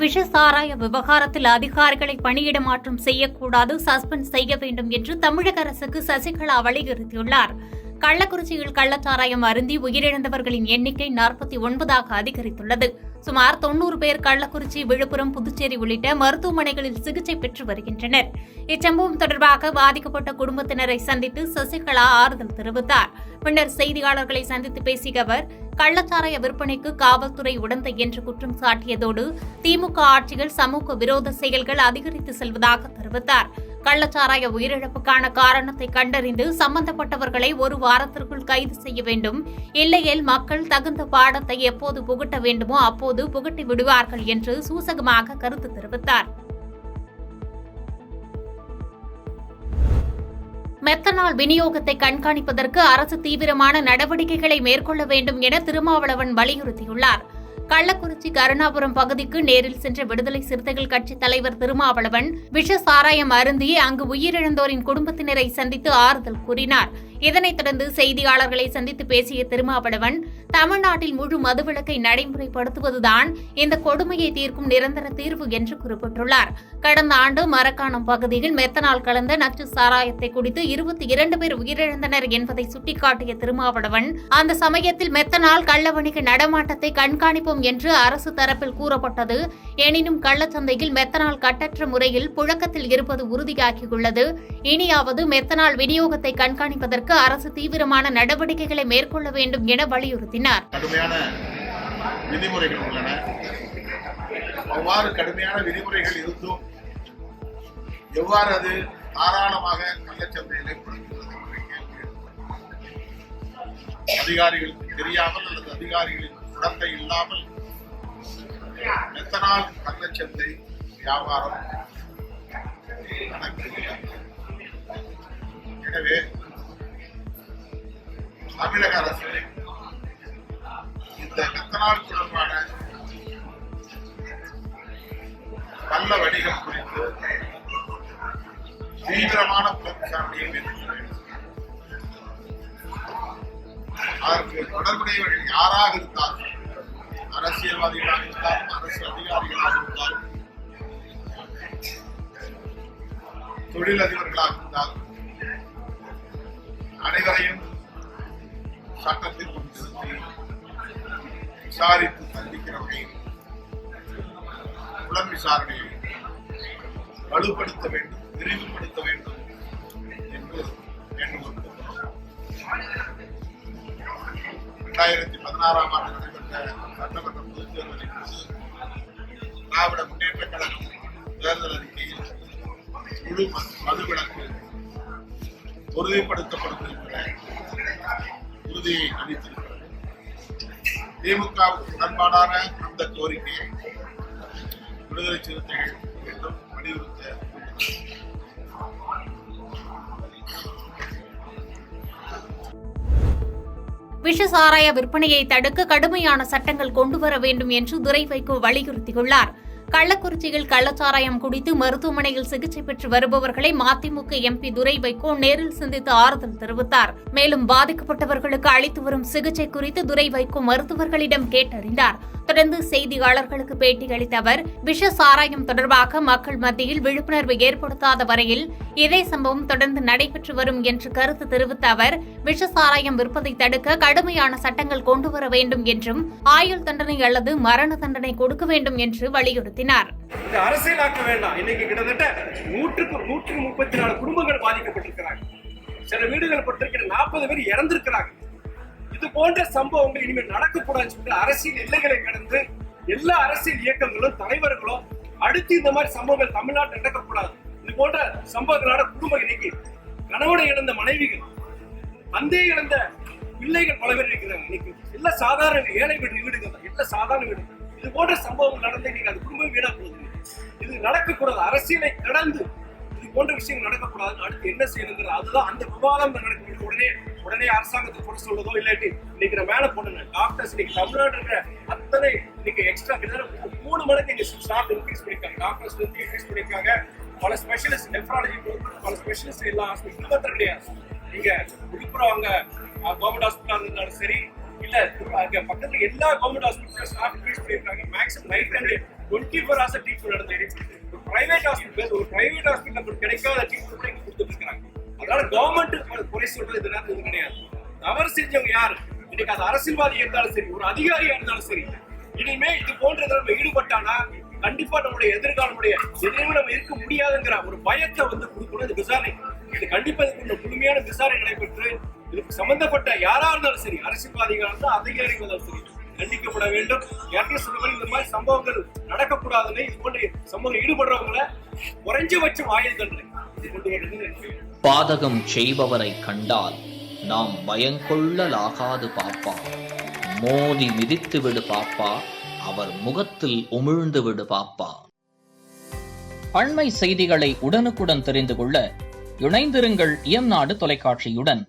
விஷ சாராய விவகாரத்தில் அதிகாரிகளை பணியிட மாற்றம் செய்யக்கூடாது, சஸ்பெண்ட் செய்ய வேண்டும் என்று தமிழக அரசுக்கு சசிகலா வலியுறுத்தியுள்ளார். கள்ளக்குறிச்சியில் கள்ளச்சாராயம் அருந்தி உயிரிழந்தவர்களின் எண்ணிக்கை 49ஆக அதிகரித்துள்ளது. சுமார் 90 பேர் கள்ளக்குறிச்சி, விழுப்புரம், புதுச்சேரி உள்ளிட்ட மருத்துவமனைகளில் சிகிச்சை பெற்று வருகின்றனர். இச்சம்பவம் தொடர்பாக பாதிக்கப்பட்ட குடும்பத்தினரை சந்தித்து சசிகலா ஆறுதல் தெரிவித்தார். பின்னர் செய்தியாளர்களை சந்தித்து பேசிய அவர், கள்ளச்சாராய விற்பனைக்கு காவல்துறை உடந்தை என்று குற்றம் சாட்டியதோடு திமுக ஆட்சியில் சமூக விரோத செயல்கள் அதிகரித்து செல்வதாக தெரிவித்தார். கள்ளச்சாராய உயிரிழப்புக்கான காரணத்தை கண்டறிந்து சம்பந்தப்பட்டவர்களை 1 வாரத்திற்குள் கைது செய்ய வேண்டும். இல்லையேல் மக்கள் தகுந்த பாடத்தை எப்போது புகட்ட வேண்டுமோ அப்போது புகட்டி விடுவார்கள் என்று சூசகமாக கருத்து தெரிவித்தார். மெத்தனால் விநியோகத்தை கண்காணிப்பதற்கு அரசு தீவிரமான நடவடிக்கைகளை மேற்கொள்ள வேண்டும் என திருமாவளவன் வலியுறுத்தியுள்ளார். கள்ளக்குறிச்சி கருணாபுரம் பகுதிக்கு நேரில் சென்ற விடுதலை சிறுத்தைகள் கட்சித் தலைவர் திருமாவளவன் விஷ சாராயம் அருந்தி அங்கு உயிரிழந்தோரின் குடும்பத்தினரை சந்தித்து ஆறுதல் கூறினார். இதனைத் தொடர்ந்து செய்தியாளர்களை சந்தித்து பேசிய திருமாவளவன், தமிழ்நாட்டில் முழு மதுவிலக்கை நடைமுறைப்படுத்துவதுதான் இந்த கொடுமையை தீர்க்கும் நிரந்தர தீர்வு என்று குறிப்பிட்டுள்ளார். கடந்த ஆண்டு மரக்காணம் பகுதியில் மெத்தனால் கலந்த நச்சு சாராயத்தை குடித்து 22 பேர் உயிரிழந்தனர் என்பதை சுட்டிக்காட்டிய திருமாவளவன், அந்த சமயத்தில் மெத்தனால் கள்ள வணிக நடமாட்டத்தை கண்காணிப்போம் என்று அரசு தரப்பில் கூறப்பட்டது. எனினும் கள்ளச்சந்தையில் மெத்தனால் கட்டற்ற முறையில் புழக்கத்தில் இருப்பது உறுதியாகியுள்ளது. இனியாவது மெத்தனால் விநியோகத்தை கண்காணிப்பதற்கு அரசு தீவிரமான நடவடிக்கைகளை மேற்கொள்ள வேண்டும் என வலியுறுத்தினார். கடுமையான விதிமுறைகள் உள்ளன. அவ்வாறு கடுமையான விதிமுறைகள் இருந்தும் எவ்வாறு அது தாராளமாக கள்ளச்சந்தையிலே அதிகாரிகளுக்கு தெரியாமல் அல்லது அதிகாரிகளின் உடந்தை இல்லாமல் மெத்தனால் கள்ளச்சந்தை வியாபாரம் நடக்கிறது. எனவே தமிழக அரசு இந்த மெத்தனால் தொடர்பான கள்ள வணிகம் குறித்து தீவிரமான விசாரணையை மேற்கொள்ள வேண்டும். அதற்கு தொடர்புடையவர்கள் யாராக இருந்தாலும், அரசியல்வாதிகளாக இருந்தாலும், அரசு அதிகாரிகளாக இருந்தாலும், தொழிலதிபர்களாக இருந்தாலும், அனைவரையும் சட்டத்தில் கொண்டு விசாரித்து தண்டிக்கிற வகையில் புலன் விசாரணையை வலுப்படுத்த வேண்டும், விரிவுபடுத்த வேண்டும் என்று வேண்டுகோள். 2016ஆம் ஆண்டு நடைபெற்ற சட்டமன்ற பொதுத் தேர்தலின் போது திராவிட முன்னேற்ற கழகம் தேர்தல் அறிக்கையில் முழு மதுவிலக்கு உறுதிப்படுத்தப்படும் என்கிற உறுதியை அளித்திருக்கிறது. திமுக உடன்பாடான அந்த கோரிக்கையை விடுதலை சிறுத்தைகள் மீண்டும் வலியுறுத்த விஷ சாராய விற்பனையை தடுக்க கடுமையான சட்டங்கள் கொண்டுவர வேண்டும் என்று துரை வைகோ வலியுறுத்தியுள்ளார். கள்ளக்குறிச்சியில் கள்ளச்சாராயம் குடித்து மருத்துவமனையில் சிகிச்சை பெற்று வருபவர்களை மதிமுக எம்பி துரை வைகோ நேரில் சந்தித்து ஆறுதல் தெரிவித்தார். மேலும் பாதிக்கப்பட்டவர்களுக்கு அளித்து வரும் சிகிச்சை குறித்து துரை வைகோ மருத்துவர்களிடம் கேட்டறிந்தார். தொடர்ந்து செய்தியாளர்களுக்கு பேட்டியளித்த அவர், விஷ சாராயம் தொடர்பாக மக்கள் மத்தியில் விழிப்புணர்வு ஏற்படுத்தாத வரையில் இதே சம்பவம் தொடர்ந்து நடைபெற்று வரும் என்று கருத்து தெரிவித்த அவர், விஷ சாராயம் விற்பதை தடுக்க கடுமையான சட்டங்கள் கொண்டுவர வேண்டும் என்றும் ஆயுள் தண்டனை அல்லது மரண தண்டனை கொடுக்க வேண்டும் என்று வலியுறுத்தினார். அரசியலாக்க வேண்டாம். இன்னைக்கு கிட்டத்தட்ட 134 குடும்பங்கள் பாதிக்கப்பட்டிருக்கிறாங்க. சில வீடுகள் பட்டிருக்கிற 40 பேர் இறந்திருக்கிறாங்க. இது போன்ற சம்பவங்கள் இனிமேல் நடக்கக்கூடாதுன்னு சொல்லிட்டு அரசியல் எல்லைகளை கடந்து எல்லா அரசியல் இயக்கங்களும் தலைவர்களும் அடுத்து இந்த மாதிரி சம்பவங்கள் தமிழ்நாட்டில் நடக்கக்கூடாது. இது போன்ற சம்பவங்களான குடும்பம் இன்னைக்கு கணவனை இழந்த மனைவிகள், தந்தையை இழந்த பிள்ளைகள் பல பேர் இருக்கிறாங்க. இன்னைக்கு எல்லாம் சாதாரண ஏழை வீடுகள் தான், எல்லாம் சாதாரண வீடு. இது போன்ற சம்பவங்கள் நடந்து இன்னைக்கு அது குடும்பம் வீணா போகுது. இது நடக்கக்கூடாது. அரசியலை கடந்து இது போன்ற விஷயங்கள் நடக்கக்கூடாது. அடுத்து என்ன செய்யணுங்கிறது அதுதான் அந்த விவாதம் நடக்க. உடனே அரசாங்கத்தை கொண்டு சொல்றதோ இல்லாட்டி இன்னைக்கு மேல போடுங்க டாக்டர்ஸ் இன்னைக்கு தமிழ்நாடு அத்தனை இன்னைக்கு எக்ஸ்ட்ரா 3 மடங்கு இங்க ஸ்டாஃப் இன்க்ரீஸ் பண்ணிருக்காங்க. டாக்டர்ஸ் இன்க்ரீஸ் பண்ணிருக்காங்க. பல ஸ்பெஷலிஸ்ட் நெஃப்ராலஜி பல ஸ்பெஷலிஸ்ட் எல்லா ஹாஸ்பிட்டல் 22 நீங்க விழுப்புரம் அங்க கவர்மெண்ட் ஹாஸ்பிட்டல் இருந்தாலும் சரி இல்ல அங்க பக்கத்துல எல்லா கவர்மெண்ட் ஹாஸ்பிட்டல் ஸ்டாஃப் இன்க்ரீஸ் பண்ணிருக்காங்க. Maximum night and 24 hours treatment நடந்தது. ஒரு பிரைவேட் ஹாஸ்பிட்டல் கிடைக்காத ட்ரீட்மெண்ட் கூட இங்க கொடுத்துட்டு இருக்காங்க. அதனால கவர்மெண்ட் குறை சொல்றது இந்த நேரத்தில் இது கிடையாது. தவறு செஞ்சவங்க யாரு? இன்னைக்கு அது அரசியல்வாதியா இருந்தாலும் சரி, ஒரு அதிகாரியா இருந்தாலும் சரி, இனிமே இது போன்ற நம்ம ஈடுபட்டானா கண்டிப்பா நம்மளுடைய எதிர்காலமுடைய எதிர்ப்பு நம்ம இருக்க முடியாதுங்கிற ஒரு பயத்தை கொடுக்கணும் இந்த விசாரணை. இது கண்டிப்பா இதுக்கு முழுமையான விசாரணை நடைபெற்று இதுக்கு சம்பந்தப்பட்ட யாரா இருந்தாலும் சரி, அரசியல்வாதிகளா இருந்தாலும் அதிகாரிகள் இருந்தாலும் சரி, கண்டிக்கப்பட வேண்டும். யாருக்கும் சொன்ன மாதிரி இந்த மாதிரி சம்பவங்கள் நடக்கக்கூடாதுன்னு இது போன்ற சம்பவங்கள் ஈடுபடுறவங்களை குறைஞ்சபட்சம் ஆயுள் தண்டனை கொண்டு வரணும்னு பாதகம் செய்பவரை கண்டால் நாம் பயங்கொள்ளலாகாது பாப்பா, மோதி மிதித்து விடு பாப்பா, அவர் முகத்தில் உமிழ்ந்து விடு பாப்பா. அண்மை செய்திகளை உடனுக்குடன் தெரிந்து கொள்ள இணைந்திருங்கள் இயம்நாடு தொலைக்காட்சியுடன்.